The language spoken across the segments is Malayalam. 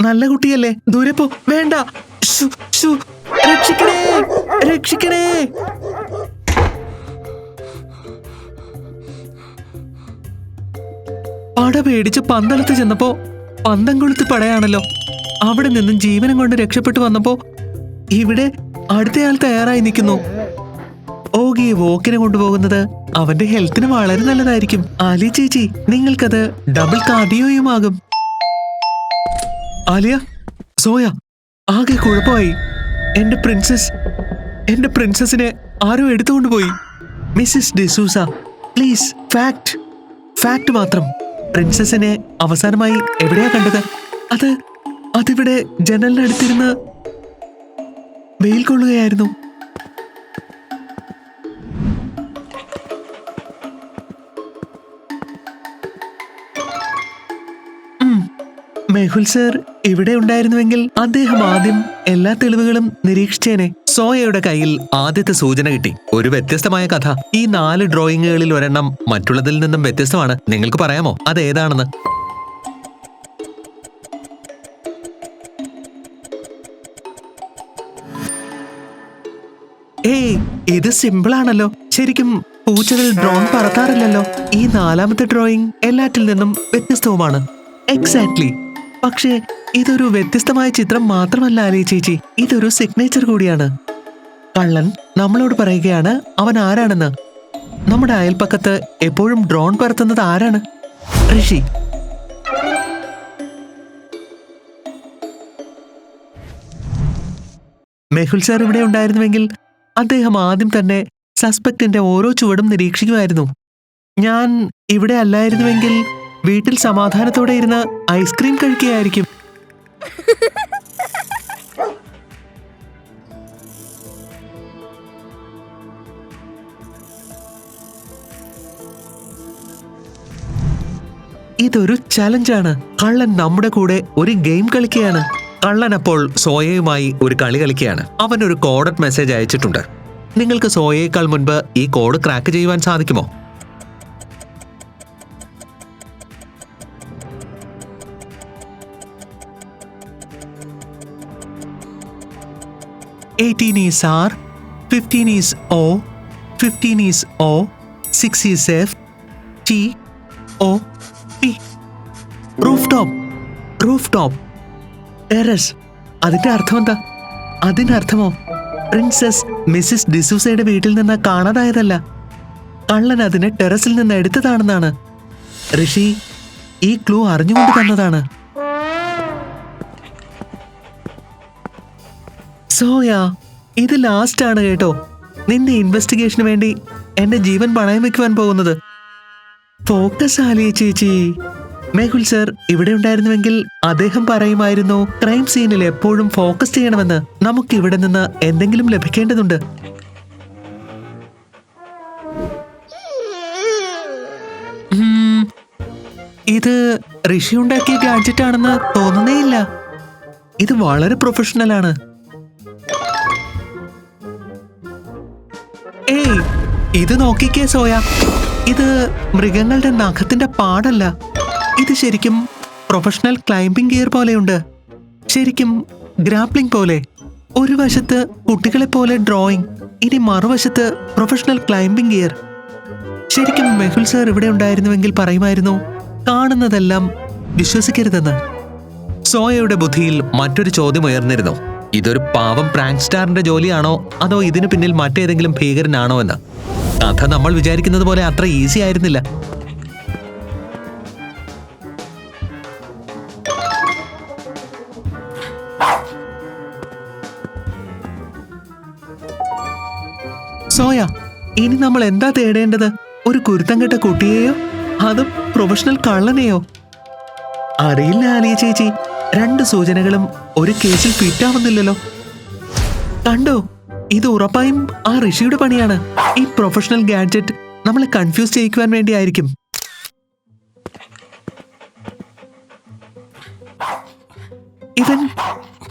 നല്ല കുട്ടിയല്ലേ, ദൂരെ പോ. വേണ്ട. ശ്ശു, ശ്ശു. രക്ഷിക്കണേ, രക്ഷിക്കണേ. പട പേടിച്ച് പന്തളത്ത് ചെന്നപ്പോ പന്തം കൊളുത്തി പടയാണല്ലോ. അവിടെ നിന്നും ജീവനം കൊണ്ട് രക്ഷപ്പെട്ടു വന്നപ്പോ ഇവിടെ അടുത്തയാൾ തയ്യാറായി നിൽക്കുന്നു. ഓഗിയെ വോക്കിനെ കൊണ്ടുപോകുന്നത് അവന്റെ ഹെൽത്തിന് വളരെ നല്ലതായിരിക്കും. ആലിയ ചേച്ചി, നിങ്ങൾക്കത് ഡബിൾ കാർഡിയോയുമാകും. ആലിയ, സോയ, ആകെ കുഴപ്പമായി. എന്റെ പ്രിൻസസിനെ ആരോ എടുത്തുകൊണ്ടുപോയി. മിസ്സിസ് ഡിസൂസ, പ്ലീസ്, ഫാക്ട് മാത്രം. പ്രിൻസസിനെ അവസാനമായി എവിടെയാ കണ്ടത്? അതിവിടെ ജനലിനടുത്തിരുന്ന് വെയിൽ കൊള്ളുകയായിരുന്നു. മെഹുൽ സർ ഇവിടെ ഉണ്ടായിരുന്നുവെങ്കിൽ അദ്ദേഹം ആദ്യം എല്ലാ തെളിവുകളും നിരീക്ഷിച്ചേനെ. സോയയുടെ കയ്യിൽ ആദ്യത്തെ സൂചന കിട്ടി. ഒരു വ്യത്യസ്തമായ കഥ. ഈ 4 ഡ്രോയിങ്ങുകളിൽ ഒരെണ്ണം മറ്റുള്ളതിൽ നിന്നും വ്യത്യസ്തമാണ്. നിങ്ങൾക്ക് പറയാമോ അതേതാണെന്ന്? ഏയ്, ഇത് സിമ്പിൾ ആണല്ലോ. ശരിക്കും പൂച്ചകൾ ഡ്രോൺ പറത്താറില്ലല്ലോ. ഈ 4ാമത്തെ ഡ്രോയിങ് എല്ലാറ്റിൽ നിന്നും വ്യത്യസ്തവുമാണ്. എക്സാക്ട്ലി. പക്ഷേ ഇതൊരു വ്യത്യസ്തമായ ചിത്രം മാത്രമല്ല ആലിയ ചേച്ചി, ഇതൊരു സിഗ്നേച്ചർ കൂടിയാണ്. കള്ളൻ നമ്മളോട് പറയുകയാണ് അവൻ ആരാണെന്ന്. നമ്മുടെ അയൽപ്പക്കത്ത് എപ്പോഴും ഡ്രോൺ പറത്തുന്നത് ആരാണ്? ഋഷി. മെഹുൽ സാർ ഇവിടെ ഉണ്ടായിരുന്നുവെങ്കിൽ അദ്ദേഹം ആദ്യം തന്നെ സസ്പെക്ടിന്റെ ഓരോ ചുവടും നിരീക്ഷിക്കുമായിരുന്നു. ഞാൻ ഇവിടെ അല്ലായിരുന്നുവെങ്കിൽ വീട്ടിൽ സമാധാനത്തോടെ ഇരുന്ന് ഐസ്ക്രീം കഴിക്കുകയായിരിക്കും. ഇതൊരു ചലഞ്ചാണ്. കള്ളൻ നമ്മുടെ കൂടെ ഒരു ഗെയിം കളിക്കുകയാണ്. കള്ളൻ അപ്പോൾ സോയയുമായി ഒരു കളി കളിക്കുകയാണ്. അവൻ ഒരു കോഡഡ് മെസ്സേജ് അയച്ചിട്ടുണ്ട്. നിങ്ങൾക്ക് സോയയേക്കാൾ മുൻപ് ഈ കോഡ് ക്രാക്ക് ചെയ്യുവാൻ സാധിക്കുമോ? "18 is R, 15 is O, 15 is O, 6 is F, T, O, P. Rooftop, terrace. അതിന്റെ അർത്ഥം എന്താ? അതിനർത്ഥമോ പ്രിൻസസ് മിസ്സിസ് ഡിസൂസയുടെ വീട്ടിൽ നിന്ന് കാണാതായതല്ല, കള്ളൻ അതിനെ ടെറസിൽ നിന്ന് എടുത്തതാണെന്നാണ്. ഋഷി ഈ ക്ലൂ അറിഞ്ഞുകൊണ്ട് തന്നതാണ്. സോയ, ഇത് ലാസ്റ്റ് ആണ് കേട്ടോ. നിന്റെ ഇൻവെസ്റ്റിഗേഷന് വേണ്ടി എന്റെ ജീവൻ പണയം വെക്കുവാൻ പോകുന്നത്. ഫോക്കസ് ആലിയ ചേച്ചി. മെഹുൽ സർ ഇവിടെ ഉണ്ടായിരുന്നുവെങ്കിൽ അദ്ദേഹം പറയുമായിരുന്നു ക്രൈം സീനിൽ എപ്പോഴും ഫോക്കസ് ചെയ്യണമെന്ന്. നമുക്ക് ഇവിടെ നിന്ന് എന്തെങ്കിലും ലഭിക്കേണ്ടതുണ്ട്. ഇത് ഋഷി ഉണ്ടാക്കിയ ഗാഡ്ജറ്റ് ആണെന്ന് തോന്നുന്നേയില്ല. ഇത് വളരെ പ്രൊഫഷണൽ ആണ്. ഏയ്, ഇത് നോക്കിക്കേ സോയ. ഇത് മൃഗങ്ങളുടെ നഖത്തിന്റെ പാടല്ല. ഇത് ശരിക്കും പ്രൊഫഷണൽ ക്ലൈംബിംഗ് ഗിയർ പോലെയുണ്ട്. ശരിക്കും ഗ്രാപ്ലിംഗ് പോലെ. ഒരു വശത്ത് കുട്ടികളെ പോലെ ഡ്രോയിങ്, ഇനി മറുവശത്ത് പ്രൊഫഷണൽ ക്ലൈംബിംഗ് ഗിയർ. ശരിക്കും മെഹുൽ സർ ഇവിടെ ഉണ്ടായിരുന്നുവെങ്കിൽ പറയുമായിരുന്നു കാണുന്നതെല്ലാം വിശ്വസിക്കരുതെന്ന്. സോയയുടെ ബുദ്ധിയിൽ മറ്റൊരു ചോദ്യം ഉയർന്നിരുന്നു. ഇതൊരു പാവം പ്രാങ്ക് സ്റ്റാറിന്റെ ജോലിയാണോ അതോ ഇതിനു പിന്നിൽ മറ്റേതെങ്കിലും ഭീകരനാണോ എന്ന്. കഥ നമ്മൾ വിചാരിക്കുന്നത് പോലെ അത്ര ഈസി ആയിരുന്നില്ല. സോയ, ഇനി നമ്മൾ എന്താ തേടേണ്ടത്? ഒരു കുരുത്തം കെട്ട കുട്ടിയെയോ അതോ പ്രൊഫഷണൽ കള്ളനെയോ? അറിയില്ല ആലിയ ചേച്ചി. 2 സൂചനകളും ഒരു കേസിൽ ഫിറ്റാവുന്നില്ലല്ലോ. കണ്ടോ, ഇത് ഉറപ്പായും ആ ഋഷിയുടെ പണിയാണ്. ഈ പ്രൊഫഷണൽ ഗാഡ്ജറ്റ് നമ്മളെ കൺഫ്യൂസ് ചെയ്യിക്കുവാൻ വേണ്ടിയായിരിക്കും.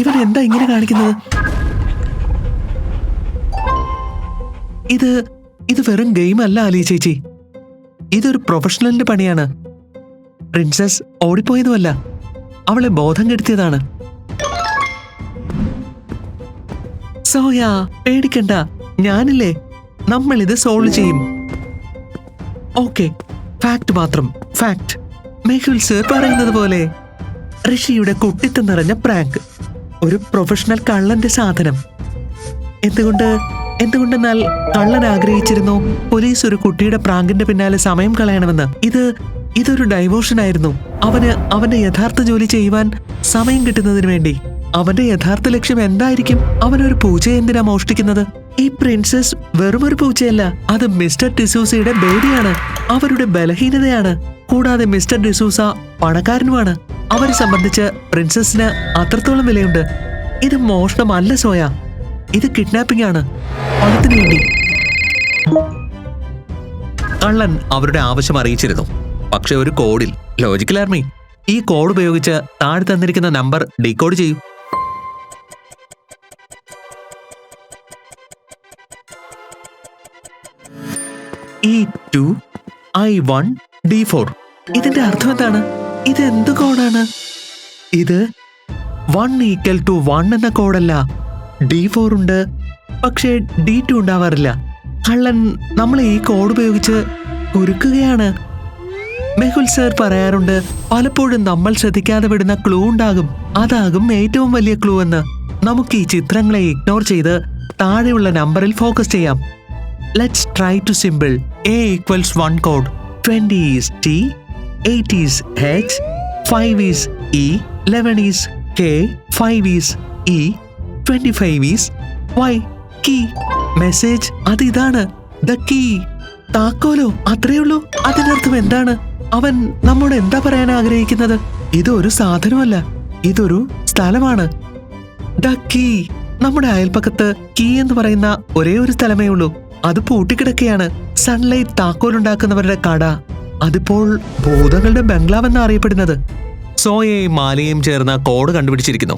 ഇവൻ എന്താ ഇങ്ങനെ കാണിക്കുന്നത്? ഇത് വെറും ഗെയിം അല്ല ആലിയ ചേച്ചി. ഇതൊരു പ്രൊഫഷണലിന്റെ പണിയാണ്. പ്രിൻസസ് ഓടിപ്പോയതുമല്ല, അവളെ ബോധം കെടുത്തിയതാണ്. സോയ, പേടിക്കണ്ട, ഞാനില്ലേ, നമ്മൾ ഇത് സോൾവ് ചെയ്യും. ഓക്കെ, ഫാക്ട് മാത്രം, ഫാക്ട്. മെഹുൽ സർ പറയുന്നത് പോലെ ഋഷിയുടെ കുട്ടിത്തം നിറഞ്ഞ പ്രാങ്ക്, ഒരു പ്രൊഫഷണൽ കള്ളന്റെ സാധനം. എന്തുകൊണ്ടെന്നാൽ കള്ളൻ ആഗ്രഹിച്ചിരുന്നു പോലീസ് ഒരു കുട്ടിയുടെ പ്രാങ്കിന്റെ പിന്നാലെ സമയം കളയണമെന്ന്. ഇതൊരു ഡൈവേർഷൻ ആയിരുന്നു. അവന്റെ യഥാർത്ഥ ജോലി ചെയ്യുവാൻ സമയം കിട്ടുന്നതിന് വേണ്ടി. അവന്റെ യഥാർത്ഥ ലക്ഷ്യം എന്തായിരിക്കും? അവനൊരു പൂച്ചയെ എന്തിനാ മോഷ്ടിക്കുന്നത്? ഈ പ്രിൻസസ് വെറും ഒരു പൂച്ചയല്ല, അത് മിസ്റ്റർ ഡിസൂസയുടെ ബേബിയാണ്, അവരുടെ ബലഹീനതയാണ്. കൂടാതെ മിസ്റ്റർ ഡിസൂസ പണക്കാരനുമാണ്. അവരെ സംബന്ധിച്ച് പ്രിൻസസിന് അത്രത്തോളം വിലയുണ്ട്. ഇത് മോഷണമല്ല സോയ, ഇത് കിഡ്നാപ്പിംഗ് ആണ്, പണത്തിന് വേണ്ടി. കള്ളൻ അവരുടെ ആവശ്യം അറിയിച്ചിരുന്നു, പക്ഷെ ഒരു കോഡിൽ. ലോജിക്കൽ ആർമി, ഈ കോഡ് ഉപയോഗിച്ച് താഴെ തന്നിരിക്കുന്ന നമ്പർ ഡീകോഡ് ചെയ്യൂ. E2 I1 D4. ഇതിന്റെ അർത്ഥം എന്താണ്? ഇത് എന്ത് കോഡാണ്? ഇത് 1 = 1 എന്ന കോഡല്ല. D4 ഉണ്ട്, പക്ഷേ D2 ഉണ്ടാവാറില്ല. കള്ളൻ നമ്മളെ ഈ കോഡ് ഉപയോഗിച്ച് കുരുക്കുകയാണ്. മെഹുൽ സർ പറയാറുണ്ട്, പലപ്പോഴും നമ്മൾ ശ്രദ്ധിക്കാതെ വിടുന്ന ക്ലൂ ഉണ്ടാകും, അതാകും ഏറ്റവും വലിയ ക്ലൂ എന്ന്. നമുക്ക് ഈ ചിത്രങ്ങളെ ഇഗ്നോർ ചെയ്ത് താഴെയുള്ള നമ്പറിൽ ഫോക്കസ് ചെയ്യാം. Let's try to symbol. A = 1 code, 20 is T, 8 is H, 5 is E, 11 is K, 5 is E, 25 is Y. Key. Message അതിതാണ്, ദ കീ. താക്കോലോ? അത്രയുള്ളൂ. അതിനർത്ഥം എന്താണ്? അവൻ നമ്മോട് എന്താ പറയാൻ ആഗ്രഹിക്കുന്നത്? ഇതൊരു സാധനമല്ല, ഇതൊരു സ്ഥലമാണ്. The Key. നമ്മുടെ അയൽപ്പക്കത്ത് കീ എന്ന് പറയുന്ന ഒരേ ഒരു സ്ഥലമേ ഉള്ളൂ. അത് പൂട്ടിക്കിടക്കുകയാണ്. സൺലൈറ്റ് താക്കോലുണ്ടാക്കുന്നവരുടെ കട. അതിപ്പോൾ ഭൂതങ്ങളുടെ ബംഗ്ലാവ് എന്നാ അറിയപ്പെടുന്നത്. സോയയും മാലയും ചേർന്ന കോഡ് കണ്ടുപിടിച്ചിരിക്കുന്നു.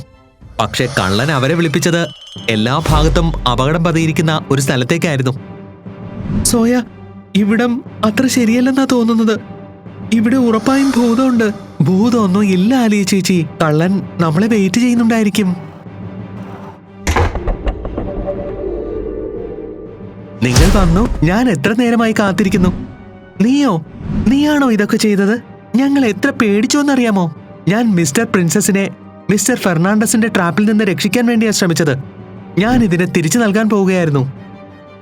പക്ഷെ കള്ളൻ അവരെ വിളിപ്പിച്ചത് എല്ലാ ഭാഗത്തും അപകടം പതിയിരിക്കുന്ന ഒരു സ്ഥലത്തേക്കായിരുന്നു. സോയ, ഇവിടം അത്ര ശരിയല്ലെന്നാ തോന്നുന്നത്. ഇവിടെ ഉറപ്പായും ഭൂതമുണ്ട്. ഭൂതമൊന്നും ഇല്ല ആലിയ ചേച്ചി. കള്ളൻ നമ്മളെ വെയിറ്റ് ചെയ്യുന്നുണ്ടായിരിക്കും. നിങ്ങൾ വന്നു. ഞാൻ എത്ര നേരമായി കാത്തിരിക്കുന്നു. നീയാണോ ഇതൊക്കെ ചെയ്തത്? ഞങ്ങൾ എത്ര പേടിച്ചോന്നറിയാമോ? ഞാൻ മിസ്റ്റർ പ്രിൻസസിനെ മിസ്റ്റർ ഫെർണാണ്ടസിന്റെ ട്രാപ്പിൽ നിന്ന് രക്ഷിക്കാൻ വേണ്ടിയാണ് ശ്രമിച്ചത്. ഞാൻ ഇതിനെ തിരിച്ചു നൽകാൻ പോവുകയായിരുന്നു.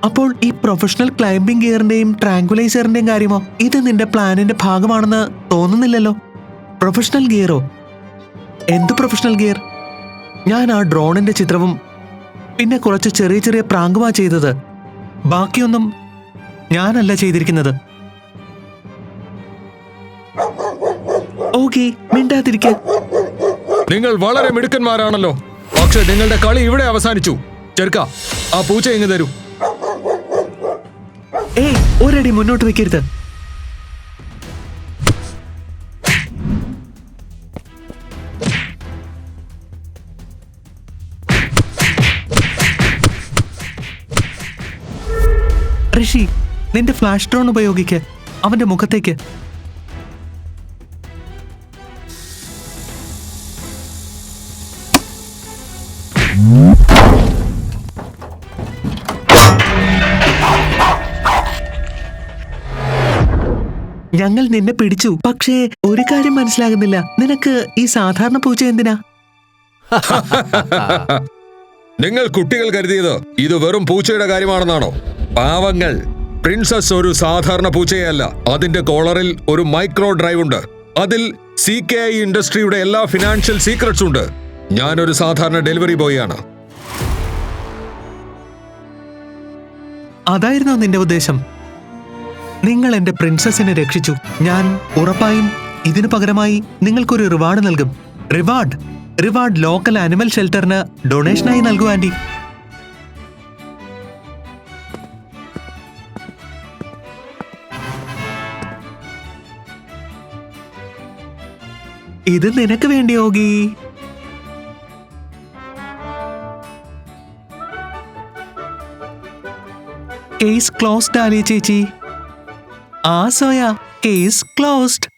അപ്പോൾ ഈ പ്രൊഫഷണൽ ക്ലൈംബിംഗ് ഗിയറിന്റെയും ട്രാങ്കുലൈസറിന്റെയും കാര്യമോ? ഇത് നിന്റെ പ്ലാനിന്റെ ഭാഗമാണെന്ന് തോന്നുന്നില്ലല്ലോ. പ്രൊഫഷണൽ ഗിയറോ? എന്ത് പ്രൊഫഷണൽ ഗിയർ? ഞാൻ ആ ഡ്രോണിന്റെ ചിത്രവും പിന്നെ കുറച്ച് ചെറിയ ചെറിയ പ്രാങ്കുമാ ചെയ്തത്. ബാക്കിയൊന്നും ഞാനല്ല ചെയ്തിരിക്കുന്നത്. ഓക്കേ, മിണ്ടാതിരിക്കുക. നിങ്ങൾ വളരെ മിടുക്കന്മാരാണല്ലോ. പക്ഷെ നിങ്ങളുടെ കളി ഇവിടെ അവസാനിച്ചു. ചെറുക്ക, ആ പൂച്ച ഇങ്ങ് തരൂ. ഒരടി മുന്നോട്ട് വെക്കരുത്. ഋഷി, നിന്റെ ഫ്ലാഷ് ഡ്രോൺ ഉപയോഗിക്ക് അവന്റെ മുഖത്തേക്ക്. ഞങ്ങൾ നിന്നെ പിടിച്ചു. പക്ഷേ ഒരു കാര്യം മനസ്സിലാകുന്നില്ല. നിനക്ക് ഈ സാധാരണ പൂച്ച എന്തിനാ? നിങ്ങൾ കുട്ടികൾ കരുതിയത് ഇത് വെറും പൂച്ചയുടെ കാര്യമാണെന്നാണോ? പാവങ്ങൾ, പ്രിൻസസ് ഒരു സാധാരണ പൂച്ചയല്ല. അതിന്റെ കോളറിൽ ഒരു മൈക്രോ ഡ്രൈവ് ഉണ്ട്. അതിൽ CKI ഇൻഡസ്ട്രിയുടെ എല്ലാ ഫിനാൻഷ്യൽ സീക്രട്സ് ഉണ്ട്. ഞാനൊരു സാധാരണ ഡെലിവറി ബോയ് ആണ്. അതായിരുന്നോ നിന്റെ ഉദ്ദേശം? നിങ്ങൾ എന്റെ പ്രിൻസസിനെ രക്ഷിച്ചു. ഞാൻ ഉറപ്പായും ഇതിനു പകരമായി നിങ്ങൾക്കൊരു റിവാർഡ് നൽകും. റിവാർഡ് ലോക്കൽ ആനിമൽ ഷെൽട്ടറിന് ഡൊണേഷനായി നൽകൂ ആന്റി. ഇത് നിനക്ക് വേണ്ടി യോഗി. കേസ് ക്ലോസ്ഡ് ആലിയ ചേച്ചി. ആ സോയ, കേസ് ക്ലോസ്ഡ്.